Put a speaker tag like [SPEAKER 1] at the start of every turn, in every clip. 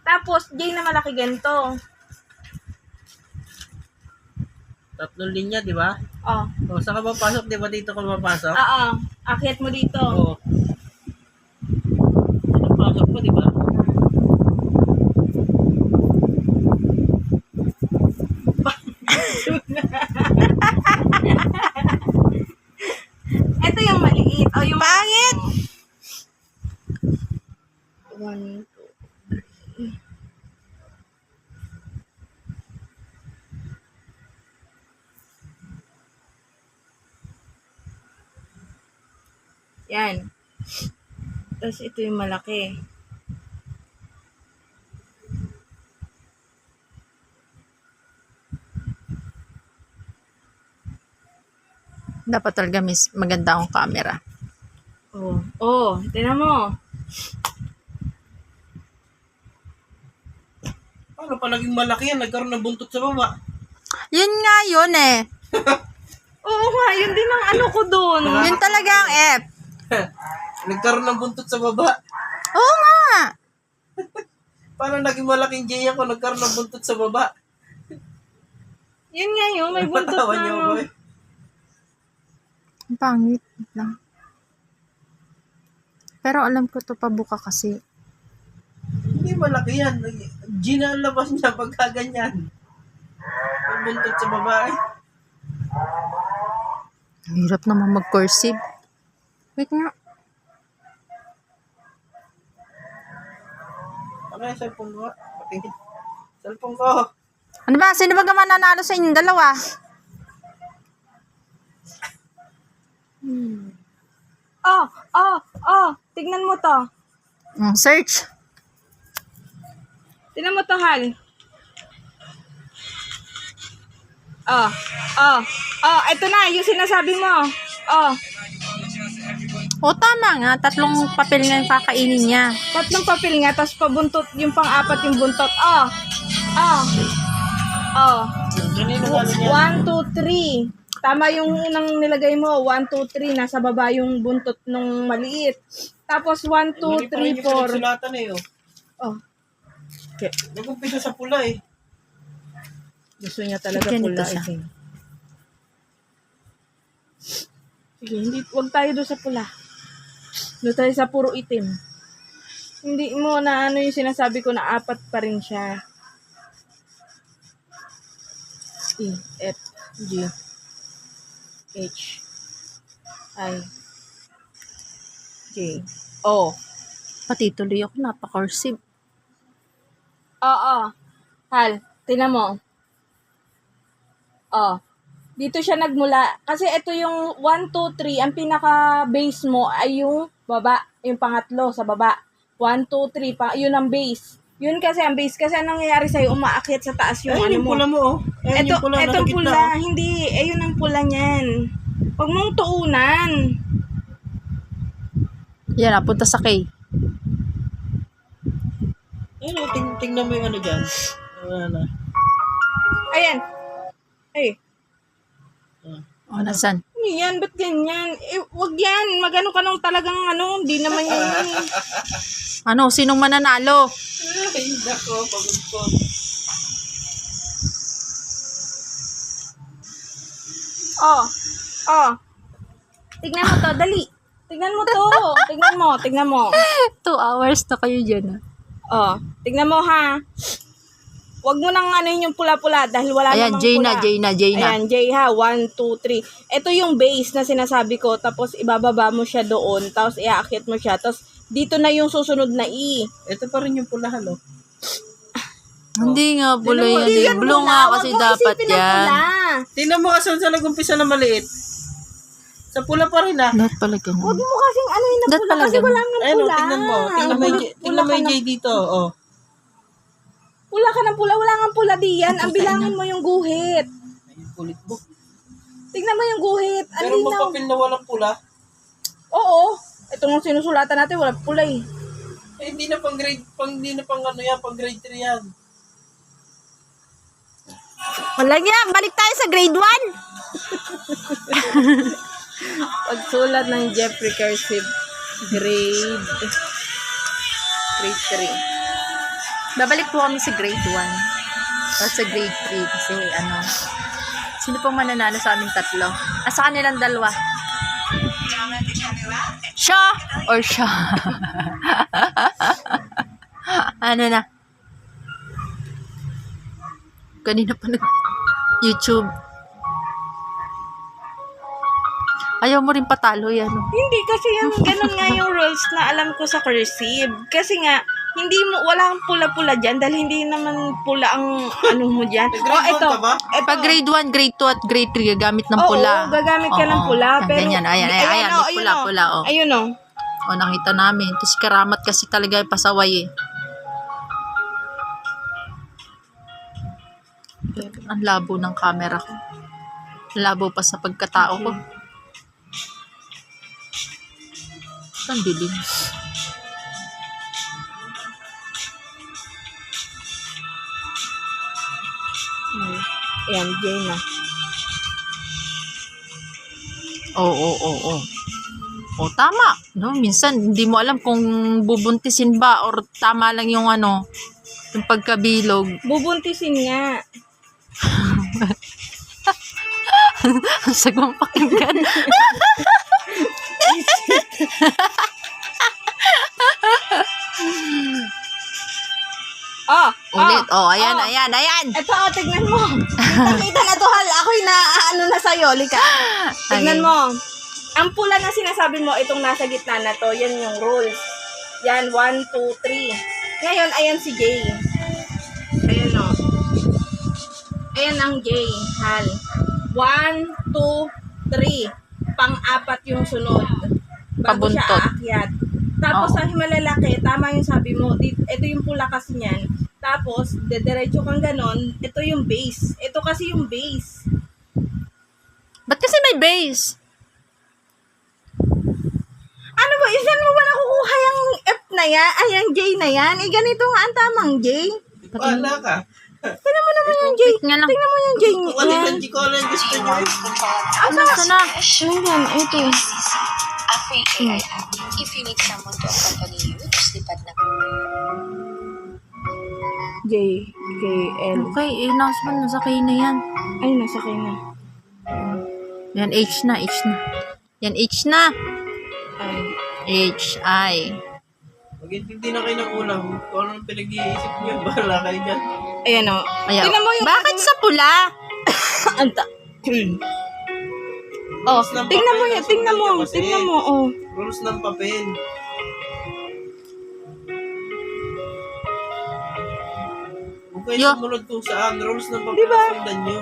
[SPEAKER 1] Tapos, J na malaki ganito.
[SPEAKER 2] 3 linya, di ba?
[SPEAKER 1] Oh.
[SPEAKER 2] O, saan ka papasok? Di ba dito ka papasok?
[SPEAKER 1] Oo. Akyat mo dito.
[SPEAKER 2] Oo. Ano pasok mo, di ba?
[SPEAKER 1] Ito yung maliit. O, yung
[SPEAKER 3] Pangit!
[SPEAKER 1] 1, 2. Yan. Tapos ito yung malaki.
[SPEAKER 3] Dapat talaga maganda akong camera.
[SPEAKER 1] Oh. Oh, tingnan mo.
[SPEAKER 2] Paano palaging malaki yan? Nagkaroon ng buntot sa baba.
[SPEAKER 3] Yun nga yun eh.
[SPEAKER 1] Oo nga, yun din ang ano ko dun.
[SPEAKER 3] Yun talaga ang F.
[SPEAKER 2] Nagkaroon ng buntot sa baba.
[SPEAKER 3] Oo nga.
[SPEAKER 2] Paano naging malaking J ako? Nagkaroon ng buntot sa baba.
[SPEAKER 1] Yun nga yun, may buntot
[SPEAKER 2] Patawa
[SPEAKER 1] na.
[SPEAKER 2] niyo
[SPEAKER 1] ano.
[SPEAKER 2] ako eh.
[SPEAKER 3] Ang pangit lang. Pero alam ko to pabuka kasi.
[SPEAKER 2] Hindi malaki yan. G na ang labas niya pagka ganyan. May buntot sa babae.
[SPEAKER 3] Ang hirap naman mag-cursive. Wait nga.
[SPEAKER 2] Ano yung cellphone ko? Patingin. Cellphone ko.
[SPEAKER 3] Ano ba? Sino ba gaman nanalo sa inyong dalawa?
[SPEAKER 1] Tignan mo to.
[SPEAKER 3] Search.
[SPEAKER 1] Tignan mo to, Hal. Ito na, yung sinasabi mo.
[SPEAKER 3] O tama nga. 3 papel nga yung kakainin niya.
[SPEAKER 1] 3 papel nga, tapos pabuntot, yung pang-apat yung buntot.
[SPEAKER 2] Kanino ano niya?
[SPEAKER 1] 1, 2, 3. Tama yung unang nilagay mo. 1, 2, 3. Nasa baba yung buntot nung maliit. Tapos 1, 2, 3, 4.
[SPEAKER 2] Sulatan eh oh.
[SPEAKER 1] Oh. Okay.
[SPEAKER 2] Nag-umpisa sa pula eh.
[SPEAKER 1] Gusto niya talaga
[SPEAKER 3] Ganito
[SPEAKER 1] pula.
[SPEAKER 3] siya.
[SPEAKER 1] Sige, wag tayo doon sa pula. Doon tayo sa puro itim. Hindi mo na ano yung sinasabi ko na 4 pa rin siya. E, F, G, H, I, J, O.
[SPEAKER 3] Pati tuloy ako. Napaka-cursive.
[SPEAKER 1] Oo. Hal, tingnan mo. Dito siya nagmula. Kasi ito yung 1, 2, 3. Ang pinaka-base mo ay yung baba. Yung pangatlo sa baba. 1, 2, 3. Yun ang base. Yun kasi ang base. Kasi anong nangyayari sa'yo, umaakyat sa taas yung
[SPEAKER 2] Ayun
[SPEAKER 1] ano
[SPEAKER 2] yung
[SPEAKER 1] mo.
[SPEAKER 2] pula mo oh. Ayun
[SPEAKER 1] Ito,
[SPEAKER 2] yung pula nasa
[SPEAKER 1] etong
[SPEAKER 2] gitna,
[SPEAKER 1] pula.
[SPEAKER 2] oh.
[SPEAKER 1] Hindi. Ayun ang pula niyan. Huwag mong tuunan.
[SPEAKER 3] Yan, napunta sa K.
[SPEAKER 2] Ayun oh, tingnan mo yung ano dyan. Ano.
[SPEAKER 1] Ayan. Ay.
[SPEAKER 3] O, nasan?
[SPEAKER 1] Ano yan? Ba't ganyan? Wag yan. Magano ka nung talagang ano. Hindi naman yan.
[SPEAKER 3] Ano? Sinong mananalo?
[SPEAKER 2] Ay, nako, pagod ko.
[SPEAKER 1] Tignan mo to. Dali. Tignan mo to. Tignan mo.
[SPEAKER 3] 2 hours na kayo dyan.
[SPEAKER 1] Tignan mo ha. Wag mo nang ano yung pula-pula dahil wala
[SPEAKER 3] Ayan,
[SPEAKER 1] namang
[SPEAKER 3] J
[SPEAKER 1] pula.
[SPEAKER 3] na, J na, J na.
[SPEAKER 1] Ayan, J ha. 1, 2, 3. Ito yung base na sinasabi ko. Tapos ibababa mo siya doon. Tapos iaakit mo siya. Tapos dito na yung susunod na E.
[SPEAKER 2] Ito pa rin yung pula halo.
[SPEAKER 3] Hindi nga pula yan.
[SPEAKER 1] Hindi
[SPEAKER 3] Eh.
[SPEAKER 1] yan
[SPEAKER 3] Blue
[SPEAKER 1] pula.
[SPEAKER 3] nga
[SPEAKER 1] Wag
[SPEAKER 3] kasi
[SPEAKER 1] mo
[SPEAKER 3] dapat
[SPEAKER 1] isipin ang
[SPEAKER 3] yan.
[SPEAKER 1] pula.
[SPEAKER 2] Tingnan mo kasi sa nag-umpisa na maliit. Sa pula pa rin ah.
[SPEAKER 3] Dapat pala ganun.
[SPEAKER 1] Huwag mo kasing ano yung
[SPEAKER 3] Dapat
[SPEAKER 1] pula
[SPEAKER 3] pala
[SPEAKER 1] kasi
[SPEAKER 3] ganun.
[SPEAKER 1] wala nga
[SPEAKER 2] Ayun oh,
[SPEAKER 1] pula.
[SPEAKER 2] tingnan mo. Tingnan mo yung J dito. Oh.
[SPEAKER 1] Pula ka ng pula. Wala nga pula diyan. Ang bilangin mo yung guhit.
[SPEAKER 2] Ayun, kulit mo.
[SPEAKER 1] Tignan mo yung guhit. Ang
[SPEAKER 2] Pero
[SPEAKER 1] linaw.
[SPEAKER 2] magpapil na walang pula.
[SPEAKER 1] Oo. Ito nga sinusulatan natin. Wala pula eh.
[SPEAKER 2] Eh, hindi na pang ano yan, pang grade 3 yan.
[SPEAKER 3] Wala yan. Balik tayo sa grade 1.
[SPEAKER 1] Pagsulat ng Jeffrey Cursive grade 3.
[SPEAKER 3] Babalik po kami sa grade 1. O sa grade 3 kasi ano. Sino pong mananalo sa aming tatlo? Sa kanilang dalawa. Siya or siya? Ano na? Kanina pa YouTube. Ayaw mo rin patalo yan. No?
[SPEAKER 1] Hindi kasi yung ganun nga yung rules na alam ko sa cursive. Kasi nga, hindi mo, wala kang pula-pula dyan dahil hindi naman pula ang ano mo dyan.
[SPEAKER 2] Grade 1 ka ba?
[SPEAKER 3] Pag grade 1, grade 2 at grade 3, gagamit ng
[SPEAKER 1] Oo,
[SPEAKER 3] pula.
[SPEAKER 1] gagamit ka ng pula.
[SPEAKER 3] Yan,
[SPEAKER 1] Pero,
[SPEAKER 3] ganyan. Ayan,
[SPEAKER 1] oh,
[SPEAKER 3] may pula-pula. Oh.
[SPEAKER 1] Ayun o.
[SPEAKER 3] O, nakita namin. Ito si Karamat kasi talaga yung pasaway eh. Ang labo ng camera ko. Labo pa sa pagkatao ko. Ang dilim.
[SPEAKER 1] Ayan, Jay na.
[SPEAKER 3] Oo. O, tama. No, minsan, hindi mo alam kung bubuntisin ba or tama lang yung ano, yung pagkabilog.
[SPEAKER 1] Bubuntisin nga.
[SPEAKER 3] Ang sagwang pakinggan. Ulit. Ayan.
[SPEAKER 1] Ito, tignan mo. Kita na to, hal. Ako'y na, ano na sa'yo, lika. Tignan
[SPEAKER 3] Okay.
[SPEAKER 1] mo. Ang pula na sinasabi mo, itong nasa gitna na to, yan yung rules. Yan, 1, 2, 3. Ngayon, ayan si Jay. Ayan o. Ayan ang Jay, hal. 1, 2, 3. Pang-apat yung sunod. Bago siya
[SPEAKER 3] Pabuntot.
[SPEAKER 1] aakyat. Tapos,
[SPEAKER 3] Oo.
[SPEAKER 1] ang malalaki, tama yung sabi mo, ito yung pula kasi niyan. Tapos, dediretso kang ganon, ito yung base. Ito kasi yung base.
[SPEAKER 3] Ba't kasi may base?
[SPEAKER 1] Ano ba? Isan mo ba nakukuha yung F na yan? Ay, yung J na yan? Eh, ganito nga ang tamang J.
[SPEAKER 2] Wala ka.
[SPEAKER 1] Tingnan mo naman yung J.
[SPEAKER 3] Wait nga lang.
[SPEAKER 1] Tingnan mo yung J.
[SPEAKER 2] Kung ano
[SPEAKER 1] Yan.
[SPEAKER 2] yung G ko lang gusto nyo eh.
[SPEAKER 3] Ano na?
[SPEAKER 1] Ayan, ito.
[SPEAKER 4] A free AI app. If you need someone to accompany you, just lipad na.
[SPEAKER 1] J, K, L.
[SPEAKER 3] Okay, nasa kayo na yan.
[SPEAKER 1] Ay, nasa kayo na.
[SPEAKER 3] Yan, H na. Yan, H na.
[SPEAKER 1] Ay.
[SPEAKER 3] H-I.
[SPEAKER 2] Mag-intindi na kayo ng ulam. Kung anong pinag-iisip nyo, bahala kayo dyan.
[SPEAKER 1] Ayan o.
[SPEAKER 3] Ayaw.
[SPEAKER 1] Tingnan mo yung...
[SPEAKER 3] Bakit sa pula?
[SPEAKER 1] Anta. Oh,
[SPEAKER 2] Rules ng
[SPEAKER 1] tingnan mo
[SPEAKER 2] papel,
[SPEAKER 1] yan. Tingnan mo.
[SPEAKER 2] nasusunod nyo kasi.
[SPEAKER 1] Tingnan mo, oh.
[SPEAKER 2] Rules ng papel. Huwag kayo
[SPEAKER 3] Yo.
[SPEAKER 2] sumunod kung saan. Rules ng papel
[SPEAKER 1] Diba?
[SPEAKER 2] na sundan nyo.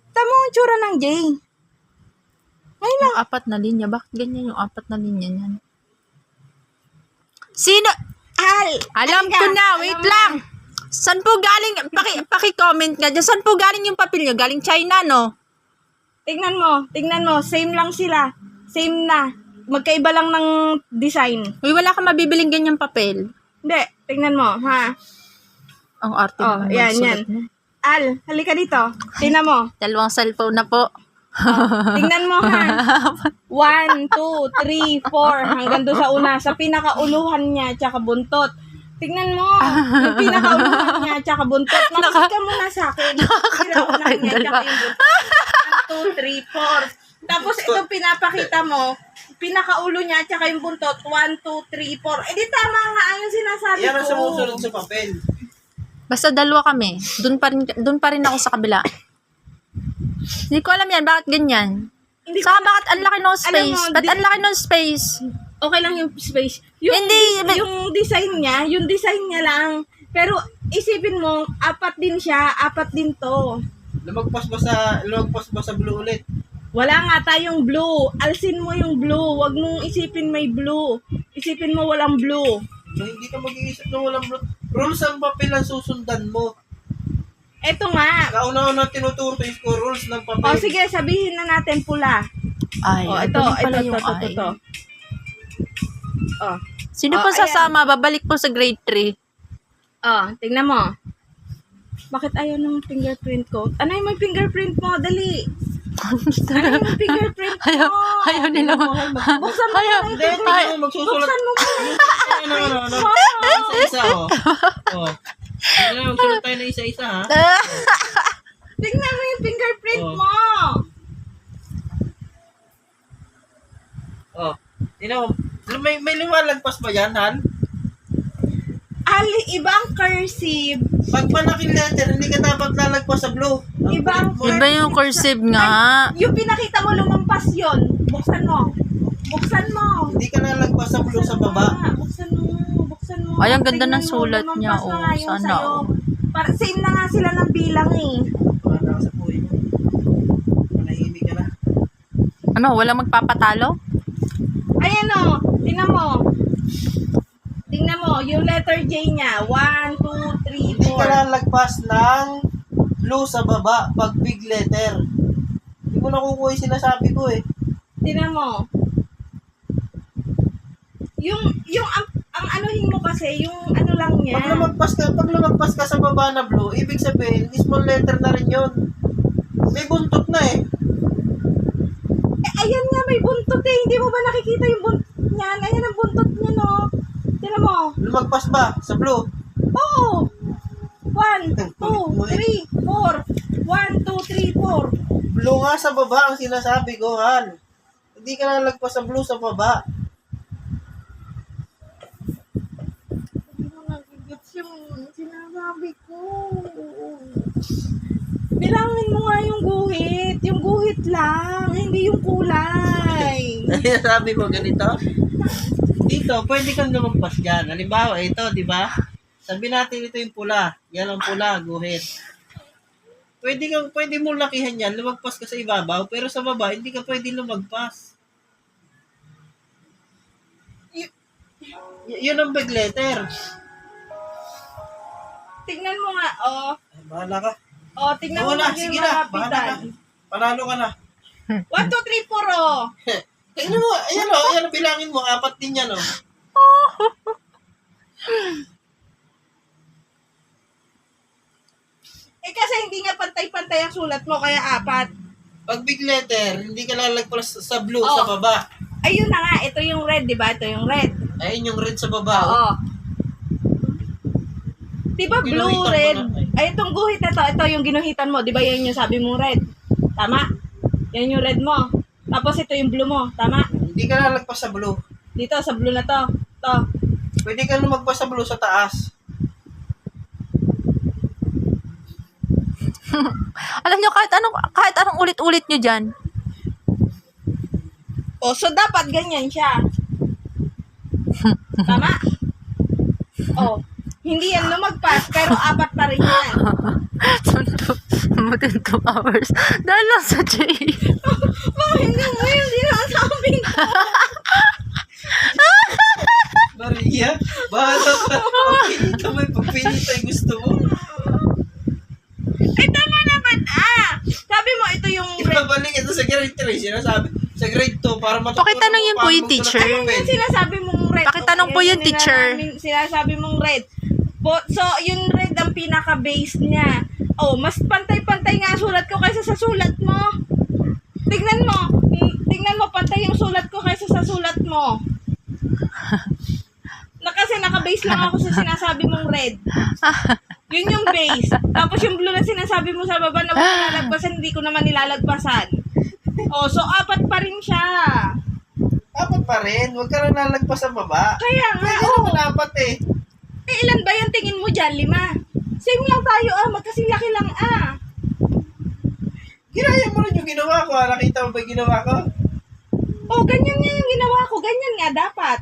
[SPEAKER 1] Tama ang tsura ng J. Ngayon lang.
[SPEAKER 3] Yung apat na linya. Bakit ganyan yung apat na linya niyan? Sino?
[SPEAKER 1] Al.
[SPEAKER 3] Alam
[SPEAKER 1] halika.
[SPEAKER 3] ko na. Wait lang. Saan po galing? Paki-comment nga dyan. Saan po galing yung papel nyo? Galing China, no?
[SPEAKER 1] Tingnan mo. Same lang sila. Same na. Magkaiba lang ng design.
[SPEAKER 3] Uy, wala ka mabibiling ganyang papel.
[SPEAKER 1] Hindi. Tingnan mo, ha?
[SPEAKER 3] Ang arte
[SPEAKER 1] Oh,
[SPEAKER 3] naman
[SPEAKER 1] yan,
[SPEAKER 3] magsulat
[SPEAKER 1] yan.
[SPEAKER 3] mo.
[SPEAKER 1] Al, halika dito. Tingnan mo.
[SPEAKER 3] Dalawang cellphone na po.
[SPEAKER 1] Tingnan mo, ha? 1, 2, 3, 4. Hanggang doon sa una. Sa pinakauluhan niya, tsaka buntot. Tingnan mo. Yung pinakauluhan niya, tsaka buntot. Makinig ka muna sa akin.
[SPEAKER 3] Nakakatawa
[SPEAKER 1] Pinakauluhan
[SPEAKER 3] kayong
[SPEAKER 1] niya, tsaka
[SPEAKER 3] dalawa.
[SPEAKER 1] yung buntot. 1, 2, 3, 4. Tapos ito pinapakita mo, pinakaulo niya, tsaka yung buntot. 1, 2, 3, 4. Eh di tama nga yung sinasabi
[SPEAKER 2] Yan ang
[SPEAKER 1] ko.
[SPEAKER 2] sumusunod sa papel.
[SPEAKER 3] Basta dalawa kami. Doon pa rin ako sa kabila. Hindi ko alam yan. Bakit ganyan?
[SPEAKER 1] Hindi ko
[SPEAKER 3] Saka bakit ang laki ng
[SPEAKER 1] Alam
[SPEAKER 3] space?
[SPEAKER 1] mo,
[SPEAKER 3] Ba't ang laki ng space?
[SPEAKER 1] okay lang yung space. Yung,
[SPEAKER 3] Hindi,
[SPEAKER 1] yung design niya lang. Pero isipin mo, apat din siya, apat din to.
[SPEAKER 2] Lumagpas ba sa blue ulit?
[SPEAKER 1] Wala nga tayong blue. Alsin mo yung blue. Wag mong isipin may blue. Isipin mo walang blue.
[SPEAKER 2] No, hindi ka mag-iisip ng walang blue. Rules ang papel ang susundan mo.
[SPEAKER 1] Eto nga.
[SPEAKER 2] Kauna-una tinuturo ko rules ng papel.
[SPEAKER 1] O sige, sabihin na natin pula.
[SPEAKER 3] Ay,
[SPEAKER 1] O, ito, ito. Oh.
[SPEAKER 3] Sino
[SPEAKER 1] Oh,
[SPEAKER 3] po
[SPEAKER 1] ayan.
[SPEAKER 3] sasama? Babalik po sa grade 3.
[SPEAKER 1] Oh, tingnan mo. Bakit ayaw ng fingerprint ko? Ano yung may fingerprint mo? Dali. Ano yung fingerprint mo?
[SPEAKER 3] Ayaw nila.
[SPEAKER 1] Buksan mo
[SPEAKER 3] Ayaw.
[SPEAKER 1] muna yung
[SPEAKER 2] Hindi,
[SPEAKER 1] fingerprint.
[SPEAKER 2] tingnan mo, magsusulat.
[SPEAKER 1] Buksan mo muna.
[SPEAKER 2] Ano, isa-isa, oh. Oh. Tingnan mo, magsulat tayo na isa-isa, ha?
[SPEAKER 1] Tingnan mo yung fingerprint
[SPEAKER 2] Oh.
[SPEAKER 1] mo.
[SPEAKER 2] Oh. Tingnan mo, may lumalagpas ba yan, Han?
[SPEAKER 1] Iba ang cursive.
[SPEAKER 2] Pag malaking letter, hindi ka dapat lalagpas sa blue. Ang
[SPEAKER 1] Iba ang-
[SPEAKER 2] kulit mo,
[SPEAKER 3] Iba yung cursive nga.
[SPEAKER 1] Yung pinakita mo lumampas yun. Buksan mo. Buksan mo.
[SPEAKER 2] Hindi ka lalagpas sa blue sa baba.
[SPEAKER 1] Buksan mo. Buksan mo.
[SPEAKER 3] Ay, ang ganda
[SPEAKER 1] Tingnan
[SPEAKER 3] ng
[SPEAKER 1] mo,
[SPEAKER 3] sulat
[SPEAKER 1] lumampas
[SPEAKER 3] niya,
[SPEAKER 1] na
[SPEAKER 3] oh.
[SPEAKER 1] nga yung
[SPEAKER 3] Sana,
[SPEAKER 1] sa'yo.
[SPEAKER 3] oh.
[SPEAKER 1] Para, same na nga sila ng bilang eh.
[SPEAKER 2] Wala ka sa buhay mo. Manahimik ka na.
[SPEAKER 3] Ano, wala magpapatalo?
[SPEAKER 1] Ayan o. Tingnan mo. Tingnan mo. Yung letter J niya. 1, 2, 3,
[SPEAKER 2] Hindi ka
[SPEAKER 1] 4.
[SPEAKER 2] lalagpas ng blue sa baba pag big letter. Hindi mo nakukuha yung sinasabi ko eh.
[SPEAKER 1] Tingnan mo. Yung ang anuhin mo kasi, yung ano lang niya.
[SPEAKER 2] Pag lumagpas ka sa baba na blue, ibig sabihin, small letter na rin yun. May buntot na eh.
[SPEAKER 1] Ayan nga, may buntot eh. Hindi mo ba nakikita yung buntot niyan? Ayan ang buntot niya, no? Tingnan mo.
[SPEAKER 2] Lumagpas ba sa blue?
[SPEAKER 1] Oo. 1, 2, 3, 4. 1, 2, 3, 4.
[SPEAKER 2] Blue nga sa baba ang sinasabi ko, Han. Hindi ka lalagpas sa blue sa baba.
[SPEAKER 1] Hindi mo nagigits yung sinasabi ko. Bilangin mo nga yung guhit. Yung guhit lang. Hindi yung kulay.
[SPEAKER 2] Sabi mo ganito? Dito, pwede kang lumagpas dyan. Halimbawa, ito, di ba? Sabi natin ito yung pula. Yan ang pula, guhit. Pwede mo lakihan yan, lumagpas ka sa ibabaw, pero sa baba, hindi ka pwede lumagpas. Yun ang big letter.
[SPEAKER 1] Tingnan mo nga, oh.
[SPEAKER 2] Ay, bahala ka.
[SPEAKER 1] Oh, tingnan mo
[SPEAKER 2] Wala,
[SPEAKER 1] nga yung
[SPEAKER 2] sige na, bahala ka.
[SPEAKER 1] malapitan.
[SPEAKER 2] Panalo ka na.
[SPEAKER 1] 1, 2, 3, 4, oh.
[SPEAKER 2] Tingnan mo, ayan, bilangin mo, 4 din yan, oh.
[SPEAKER 1] Eh kasi hindi nga pantay-pantay ang sulat mo, kaya 4.
[SPEAKER 2] Pag big letter, hindi ka lalagpas sa blue,
[SPEAKER 1] Oh.
[SPEAKER 2] sa baba.
[SPEAKER 1] Ayun na nga, ito yung red, di ba? Ito yung red.
[SPEAKER 2] Ayun yung red sa baba, oh.
[SPEAKER 1] Oo. Di ba blue,
[SPEAKER 2] Ginuhitan mo
[SPEAKER 1] red?
[SPEAKER 2] na, eh.
[SPEAKER 1] Ay, itong guhit na to, ito yung ginuhitan mo. Di ba yan yung sabi mong red? Tama? Yan yung red mo. Tapos ito yung blue mo. Tama?
[SPEAKER 2] Hindi ka lalagpas sa blue.
[SPEAKER 1] Dito, sa blue na to. To.
[SPEAKER 2] Pwede ka lumagpas sa blue sa taas.
[SPEAKER 3] Alam nyo, kahit anong ulit-ulit nyo dyan.
[SPEAKER 1] O, so dapat ganyan siya. Tama? O, hindi yan lumagpas, pero 4 pa rin yan.
[SPEAKER 3] Within 2 hours. Dahil lang sa J.
[SPEAKER 1] Bakit hindi mo yung sinasabi ko?
[SPEAKER 2] Maria, bahala ka. Pagpilita mo, pagpilita yung gusto mo.
[SPEAKER 1] Ay, tama naman, Sabi mo, ito yung red.
[SPEAKER 2] Ibabalik ito sa grade 3, sinasabi. Sa grade 2, para matutunan
[SPEAKER 3] Pakitanong
[SPEAKER 2] mo
[SPEAKER 3] yun po
[SPEAKER 2] paano
[SPEAKER 3] yung
[SPEAKER 2] magsulat
[SPEAKER 3] teacher.
[SPEAKER 2] ng
[SPEAKER 1] Ayun
[SPEAKER 2] papel.
[SPEAKER 1] yung sinasabi mong red.
[SPEAKER 3] Pakitanong po
[SPEAKER 1] Okay,
[SPEAKER 3] yung teacher.
[SPEAKER 1] Sinasabi mong red. So, yung red ang pinaka-base niya. Oh, mas pantay-pantay nga sulat ko kaysa sa sulat mo. Tignan mo. Tignan mo, pantay yung sulat ko kaysa sa sulat mo. Kasi naka-base lang ako sa sinasabi mong red. Yun yung base. Tapos yung blue na sinasabi mo sa baba na huwag nilalagpasan, hindi ko naman nilalagpasan. Oh, so 4 pa rin siya.
[SPEAKER 2] 4 pa rin, huwag ka na lalagpas sa baba.
[SPEAKER 1] Kaya nga,
[SPEAKER 2] Pwede
[SPEAKER 1] oh.
[SPEAKER 2] naman 4 eh.
[SPEAKER 1] Eh, ilan ba yung tingin mo dyan? 5. Same lang tayo, magkasilaki lang,
[SPEAKER 2] Ginaya mo rin yung ginawa ko. Nakita mo ba yung ginawa ko?
[SPEAKER 1] Oh, ganyan nga yung ginawa ko. Ganyan nga dapat.